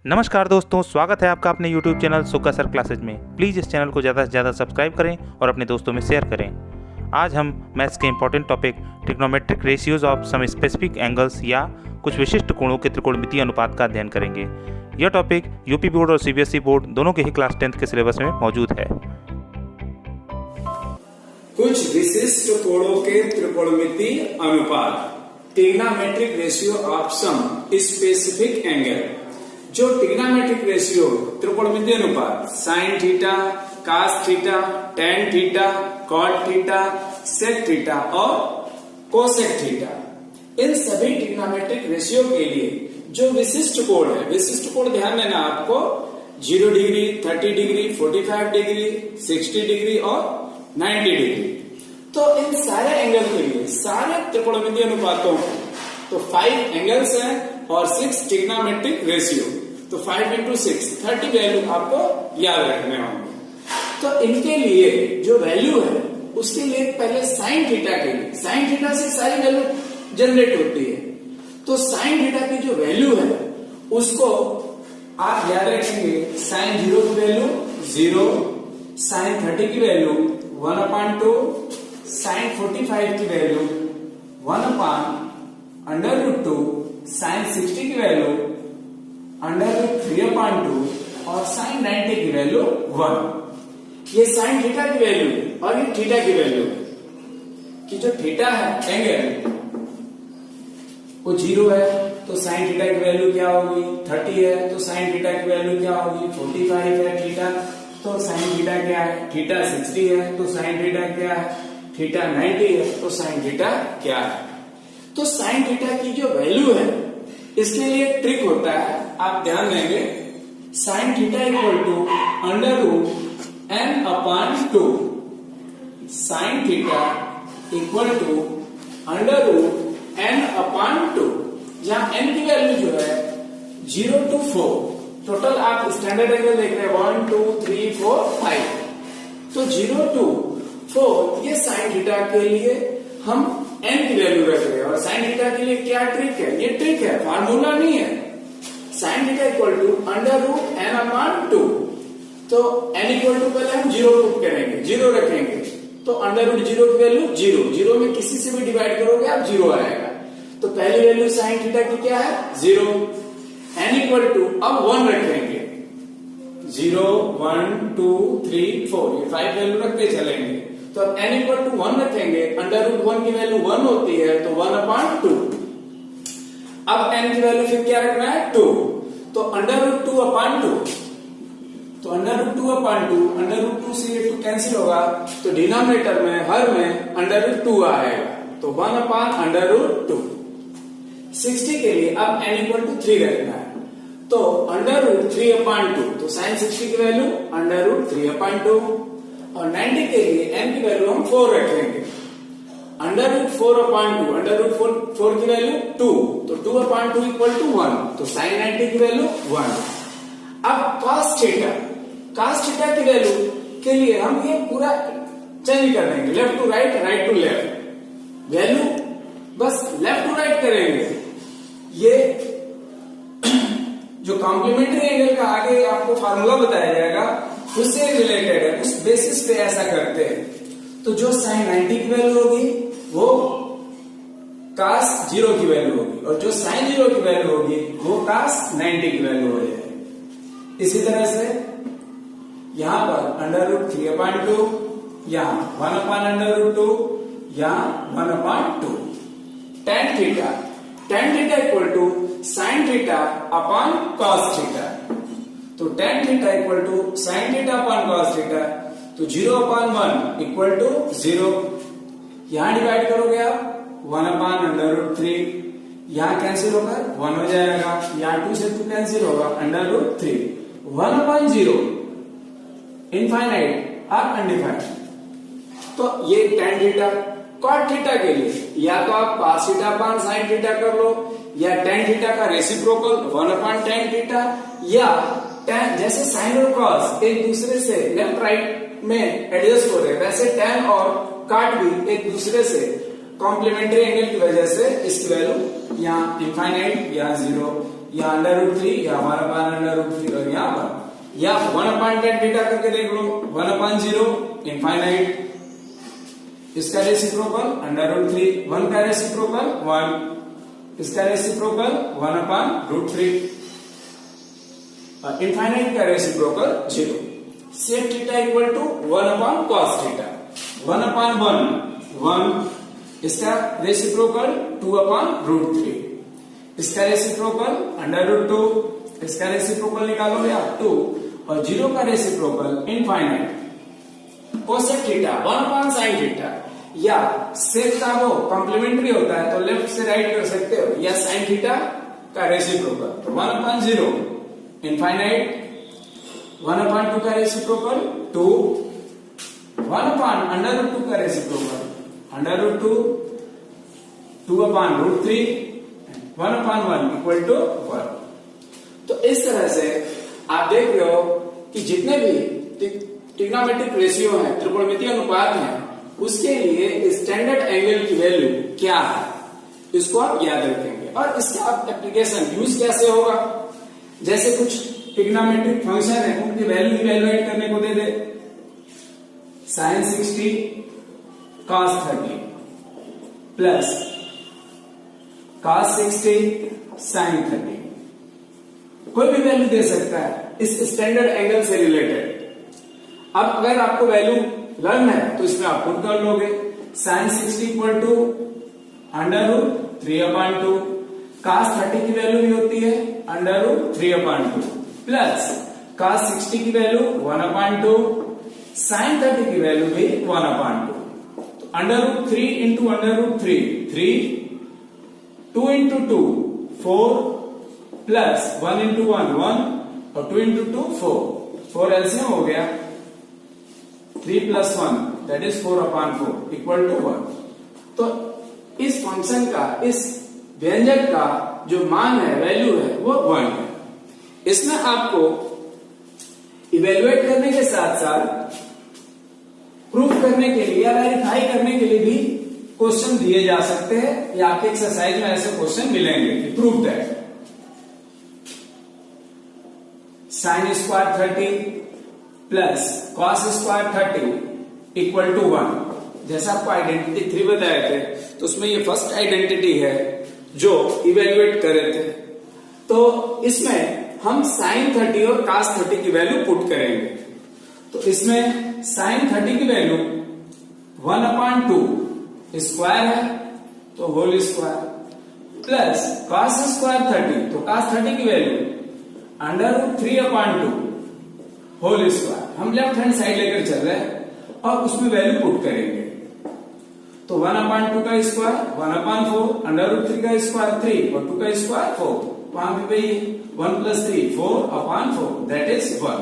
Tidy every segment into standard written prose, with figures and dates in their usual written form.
नमस्कार दोस्तों, स्वागत है आपका अपने YouTube चैनल सुक्का सर क्लासेज में। प्लीज़ इस चैनल को ज़्यादा से ज़्यादा सब्सक्राइब करें और अपने दोस्तों में शेयर करें। आज हम मैथ्स के important topic trigonometric ratios of some specific angles या कुछ विशिष्ट कोणों के त्रिकोणमितीय अनुपात का अध्ययन करेंगे। यह टॉपिक यूपी बोर्ड और सीबीएसई बोर्ड दोनों के ही क्लास 10th के सिलेबस में मौजूद है। कुछ विशिष्ट कोणों के त्रिकोणमितीय अनुपात, trigonometric ratio of some specific angle. जो ट्रिग्नोमेट्रिक रेशियो त्रिकोणमितीय अनुपात sine theta, cos theta, tan theta, cot theta, sec theta और कोसेक थीटा, इन सभी ट्रिग्नोमेट्रिक रेशियो के लिए जो विशिष्ट कोण है, विशिष्ट कोण ध्यान देना आपको 0 डिग्री, 30 डिग्री, 45 डिग्री, 60 डिग्री और 90 डिग्री। तो इन सारे एंगल के लिए, सारे त्रिकोणमितीय अनुपातों तो 5 एंगल्स हैं और 6 ट्रिग्नोमेट्रिक रेशियो, तो 5 into 6 30 वैल्यू आपको याद रखने होंगे। तो इनके लिए जो वैल्यू है उसके लिए पहले साइन थीटा के लिए, साइन थीटा से सारी वैल्यू जनरेट होती है, तो साइन थीटा की जो वैल्यू है उसको आप याद रखेंगे। साइन 0 की वैल्यू 0, साइन 30 की वैल्यू 1/2, साइन 45 की वैल्यू 1/√2, साइन 60 की वैल्यू √3/2 और साइन 90 की वैल्यू 1। ये साइन थीटा की वैल्यू और ये थीटा की वैल्यू कि जो थीटा है एंगल वो 0 है तो साइन थीटा की वैल्यू क्या होगी, 30 है तो साइन थीटा की वैल्यू क्या होगी, 45 है थीटा तो साइन थीटा क्या है, थीटा 60 है तो साइन थीटा क्या है, थीटा 90 है तो साइन थीटा क्या है। तो साइन थीटा की जो वैल्यू है इसके लिए ट्रिक होता है, आप ध्यान देंगे। Sine theta equal to √n/2, sine theta equal to √n/2, जहां n की वैल्यू जो है 0 to 4, टोटल आप स्टैंडर्ड एंगल देख रहे हैं 1 2 3 4 5, तो 0 to 4 ये साइन थीटा के लिए हम n की वैल्यू रख रहे हैं। और साइन थीटा के लिए क्या ट्रिक है, ये ट्रिक है, फार्मूला नहीं है। Sign theta equal to √n/2, तो n इक्वल टू पहले हम 0 पुट करेंगे, 0 रखेंगे तो √0 की वैल्यू 0, 0 में किसी से भी डिवाइड करोगे आप 0 आएगा। तो पहली वैल्यू साइन थीटा की क्या है 0, n इक्वल टू अब 1 रखेंगे, 0 1 2 3 4 ये 5 वैल्यू रखते चलेंगे। तो अब n इक्वल टू 1 रखेंगे, √1 की वैल्यू 1 होती है तो 1/2। अब n की वैल्यू फिर क्या रखना है 2, तो √2/2, तो √2/2 से ये 2 कैंसिल होगा तो डिनोमिनेटर में हर में √2 आएगा, तो 1/√2। 60 के लिए अब n इक्वल टू 3 रखना है, तो √3/2, तो साइन 60 की वैल्यू √3/2 और 90 के लिए n की वैल्यू हम 4 रखेंगे, √4/2, √4 की वैल्यू 2, तो 2/2 इक्वल टू 1, तो साइन 90 की वैल्यू 1। अब cos थीटा की वैल्यू के लिए हम ये पूरा चेंज कर देंगे, left to right, right to left, value बस लेफ्ट टू राइट करेंगे। ये जो कॉम्प्लीमेंट्री एंगल का आगे आपको फार्मूला बताया जाएगा उससे रिलेटेड है, उस बेसिस पे ऐसा करते हैं। तो जो साइन 90 की वैल्यू होगी वो cos 0 की वैल्यू होगी और जो साइन 0 की वैल्यू होगी वो cos 90 की वैल्यू हो जाएगी। इसी तरह से यहां पर √3/2, यहां 1/√2, यहां 1/2। tan theta equal to sine theta upon cos theta, तो tan theta equal to sine theta upon cos theta, तो 0/1 इक्वल टू 0। यहां डिवाइड करोगे आप 1/√3, यहां कैंसिल होगा 1 हो जाएगा, यहां 2 से 2 कैंसिल होगा √3, 1/0 इनफाइनाइट और अनडिफाइंड। तो ये tan थीटा। cot थीटा के लिए या तो आप cos theta upon sin theta कर लो, या tan थीटा का रेसिप्रोकल 1/tan थीटा, या tan जैसे sin और cos एक दूसरे से लेफ्ट राइट में एडजस्ट हो रहे हैं वैसे tan और cot भी एक दूसरे से कॉम्प्लीमेंट्री एंगल की वजह से इसकी वैल्यू यहाँ इनफाइनाइट, यहाँ 0, या √3 या 1/√3 और यहाँ पर या 1/tan थीटा करके देख लो 1/0 इनफाइनाइट, इसका रेसिप्रोकल √3, 1 का रेसिप्रोकल 1, इसका रेसिप्रोकल 1/√3, इनफाइनाइट का reciprocal 0। Sec theta equal to 1/cos theta, 1/1, इसका रेसिप्रोकल 2/√3, इसका रेसिप्रोकल √2, इसका रेसिप्रोकल निकालोगे आप 2 और 0 का reciprocal infinite. Cosec theta 1/sin theta, या सेक का वो कॉम्प्लीमेंट्री होता है तो लेफ्ट से राइट कर सकते हो, या sin थीटा का रेसिप्रोकल तो 1/0 इनफाइनाइट, 1/2 का रेसिप्रोकल 2, 1/√2 का रेसिप्रोकल √2, 2/√3, 1/1 इक्वल टू 1। तो इस तरह से आप देख रहे हो कि जितने भी ट्रिग्नोमेट्रिक रेशियो है, त्रिकोणमितीय अनुपात है, उसके लिए स्टैंडर्ड एंगल की वैल्यू क्या है इसको आप याद रखेंगे। और इसका आप एप्लीकेशन यूज कैसे होगा, जैसे कुछ ट्रिग्नोमेट्रिक फंक्शन है उनकी वैल्यू इवेलुएट करने को दे दे, sin 60 cos 30 plus cos 60 sin 30, कोई भी वैल्यू दे सकता है इस स्टैंडर्ड एंगल से रिलेटेड। अब अगर आपको वैल्यू लर्न है तो इसमें आप पुट कर लोगे, sin 60 इक्वल टू √3/2, cos 30 की वैल्यू भी होती है √3/2 प्लस cos 60 की वैल्यू 1/2, sin 30 की वैल्यू भी 1/2, √3 इंटू √3 3, 2 इंटू 2 4 प्लस 1 इंटू 1 1 और 2 इंटू 2 4 एलसीएम हो गया 3 plus 1 that is 4/4 equal to 1। तो इस फंक्शन का, इस व्यंजक का जो मान है, वैल्यू है, वो 1 है। इसमें आपको इवेलुएट करने के साथ साथ प्रूफ करने के लिए या वेरीफाई करने के लिए भी क्वेश्चन दिए जा सकते हैं, या आपके एक्सरसाइज में ऐसे क्वेश्चन मिलेंगे कि proof that sin square 30 plus cos square 30 equal to 1। जैसा आपको आइडेंटिटी 3 बताए थे तो उसमें ये फर्स्ट आइडेंटिटी है जो इवेल्युएट करे थे, तो इसमें हम sin 30 और cos 30 की वैल्यू पुट करेंगे। तो इसमें sin 30 की वैल्यू 1/2 स्क्वायर है तो whole square plus cos square 30 तो cos 30 की वैल्यू √3/2 होल स्क्वायर। हम लेफ्ट हैंड साइड लेकर चल रहे हैं और उसमें वैल्यू पुट करेंगे। तो 1/2 का स्क्वायर 1/4, √3 का स्क्वायर 3 और 2 का स्क्वायर 4, वहां पे भाई 1 plus 3 4/4 that is 1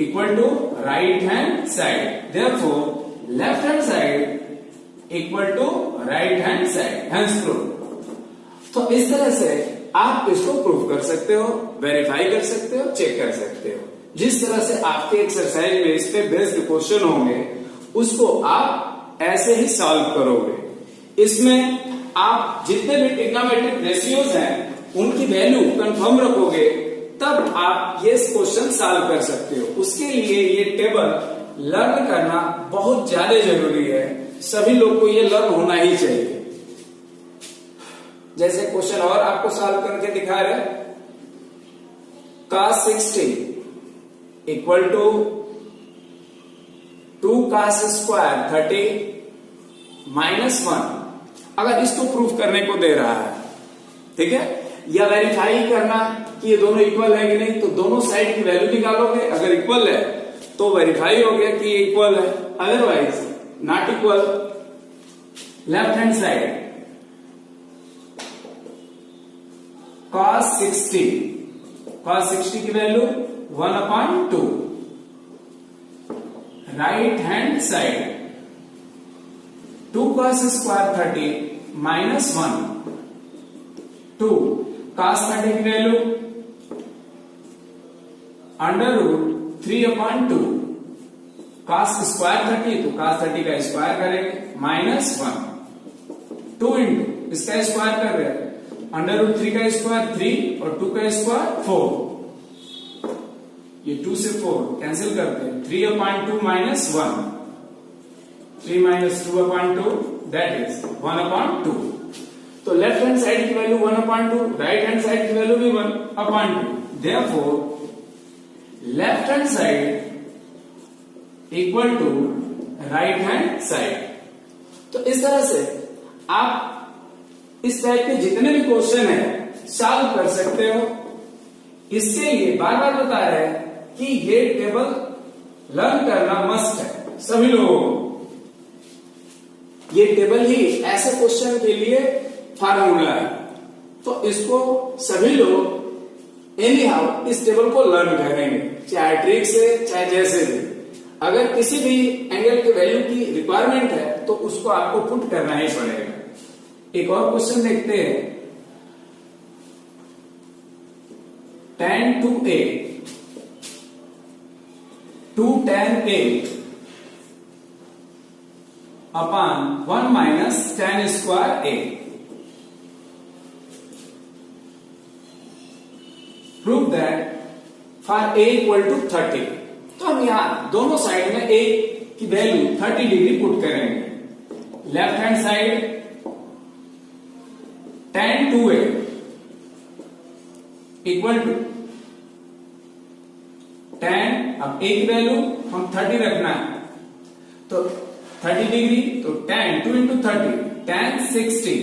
equal to right hand side, therefore left hand side equal to right hand side, hence proof. तो इस तरह से आप इसको प्रूव कर सकते हो, वेरीफाई कर सकते हो, चेक कर सकते हो। जिस तरह से आपके एक्सरसाइज में इस पे बेस्ड क्वेश्चन होंगे उसको आप ऐसे ही सॉल्व करोगे। इसमें आप जितने भी ट्रिग्नोमेट्रिक रेशियोज हैं उनकी वैल्यू कंफर्म रखोगे, तब आप ये क्वेश्चन सॉल्व कर सकते हो। उसके लिए ये टेबल लर्न करना बहुत ज्यादा जरूरी है, सभी लोग को ये लर्न होना ही चाहिए। जैसे क्वेश्चन और आपको सॉल्व करके दिखा रहे, cos 60 equal to 2 cos square 30 minus 1। अगर इसको प्रूफ करने को दे रहा है, ठीक है, या वेरीफाई करना कि ये दोनों इक्वल है कि नहीं, तो दोनों साइड की वैल्यू निकालोगे। अगर इक्वल है तो वेरीफाई हो गया कि ये इक्वल है, otherwise not equal. Left hand side cos 60 की value 1/2, right hand side 2 cos square 30 minus 1 2 cos 30 की वैल्यू √3/2, cos स्क्वायर 30 तो cos 30 का स्क्वायर करेंगे माइनस 1 2 इंटू इसका स्क्वायर कर रहे हैं √3 का स्क्वायर 3 और 2 का स्क्वायर 4। ये 2 से 4 कैंसिल करते हैं, 3/2 माइनस 1, 3 माइनस 2/2 दैट इज 1/2। तो लेफ्ट हैंड साइड की वैल्यू 1/2, राइट हैंड साइड की वैल्यू भी 1/2। Therefore left hand side equal to right hand side. तो इस तरह से आप इस टाइप के जितने भी क्वेश्चन है सॉल्व कर सकते हो। इसके लिए बार बार बता रहे हैं कि ये टेबल लर्न करना मस्ट है सभी लोगों को। ये टेबल ही ऐसे क्वेश्चन के लिए फार्मूला है, तो इसको सभी लोग एनी हाउ इस टेबल को लर्न करेंगे, चाहे ट्रिक से चाहे जैसे भी। अगर किसी भी एंगल के वैल्यू की रिक्वायरमेंट है तो उसको आपको पुट करना ही पड़ेगा। एक और क्वेश्चन देखते हैं, tan 2a 2 tan a upon 1 minus tan square a। Prove that for a equal to 30। तो हम यहां दोनों साइड में a की वैल्यू 30 डिग्री पुट करेंगे। Left hand side tan 2a equal to tan, अब a की वैल्यू हम 30 रखना है, तो 30 डिग्री, तो tan 2 into 30 tan 60,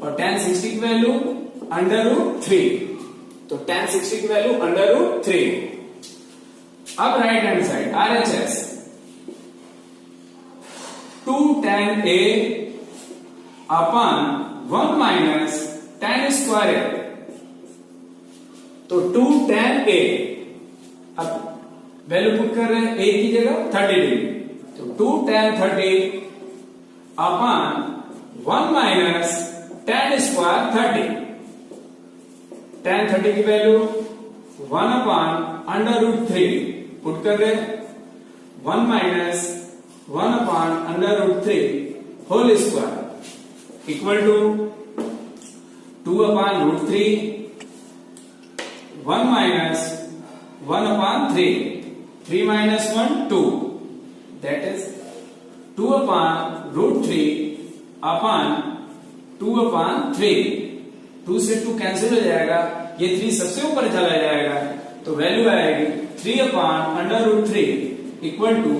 और tan 60 की वैल्यू √3, तो tan 60 की वैल्यू √3। अब right hand side RHS 2 tan a upon 1 minus tan square a, तो 2 tan a, अब वैल्यू पुट कर रहे हैं a की जगह 30 डिग्री, तो 2 tan 30 अपन 1 माइनस tan स्क्वायर 30। tan 30 की वैल्यू 1/√3 पुट कर रहे हैं, 1 minus 1/√3 whole square equal to 2/√3 1 minus 1/3, 3 minus 1 2, that is 2/√3 upon 2/3। 2 से 2 कैंसिल हो जाएगा, ये 3 सबसे ऊपर चला जाएगा, तो वैल्यू आएगी 3/√3 इक्वल टू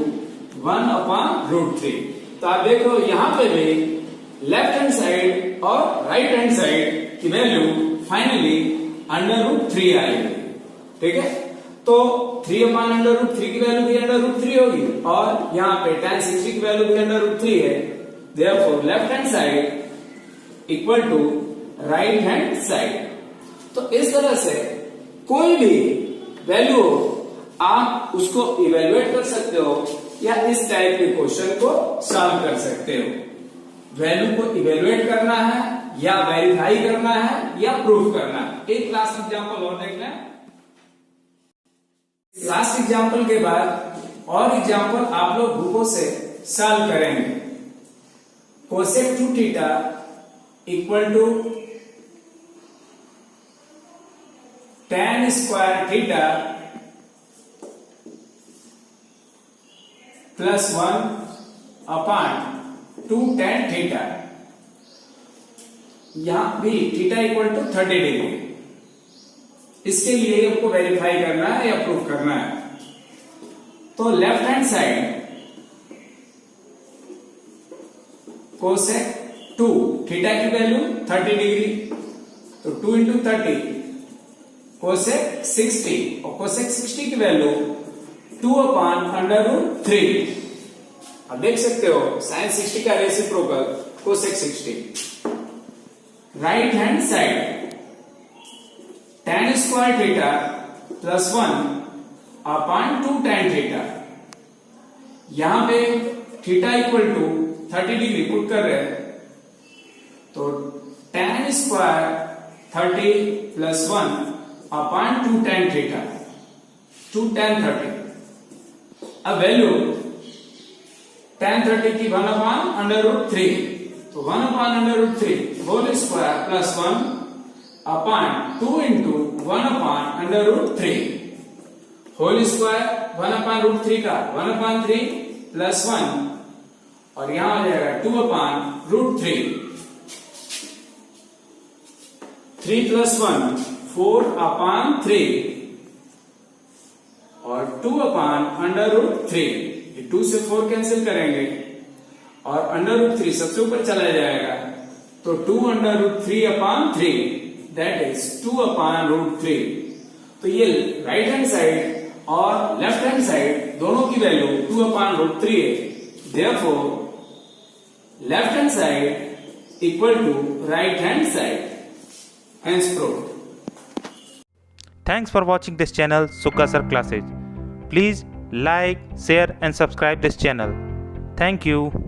1/√3। तो आप देखो यहां पे भी लेफ्ट हैंड साइड और राइट हैंड साइड की वैल्यू फाइनली √3 आएगी। ठीक है, तो 3/√3 की वैल्यू भी √3 होगी, और यहाँ पे tan 60 की वैल्यू भी √3 है। Therefore left hand side equal to right hand side. तो इस तरह से कोई भी वैल्यू आप उसको इवेल्युएट कर सकते हो या इस टाइप के क्वेश्चन को सॉल्व कर सकते हो। वैल्यू को इवेल्युएट करना है या वेरीफाई करना है या प्रूफ करना है। एक लास्ट एग्जांपल और देख लें। लास्ट एग्जांपल के बाद और एग्जांपल आप लोग ग्रुपों से सॉल्व करेंगे। Cosec 2 theta equal to tan square theta plus 1/2 tan theta. यहां भी थीटा इक्वल टू 30 डिग्री। इसके लिए आपको वेरीफाई करना है या प्रूफ करना है। तो left hand side cosec 2 theta की वैल्यू 30 डिग्री, तो 2 into 30 कोसेक 60, और कोसेक 60 की वैल्यू 2/√3। अब देख सकते हो sin 60 का reciprocal cosec 60। Right hand side tan square theta plus 1/2 tan theta. यहां पे theta equal to 30 degree put कर रहे हैं, तो tan square 30 plus 1/2 tan theta, 2 tan 30। अब वैल्यू tan 30 की 1/√3, तो 1/√3 whole square plus 1 upon 2 into 1 upon under root 3 whole square 1 upon root 3 का 1 upon 3 plus 1 और यहां आ जाएगा 2 upon root 3 3 plus 1 4 upon 3 और 2 upon under root 3 ये 2 से 4 कैंसिल करेंगे और अंडर रूट 3 सबसे ऊपर चला जाएगा तो 2 under root 3 upon 3 that is 2 upon root 3 तो ये राइट हैंड साइड और लेफ्ट हैंड साइड दोनों की वैल्यू 2 upon root 3 है therefore left hand side equal to right hand side hence proved. Thanks for watching this channel Sukha Sir Classes. Please like, share and subscribe this channel. Thank you.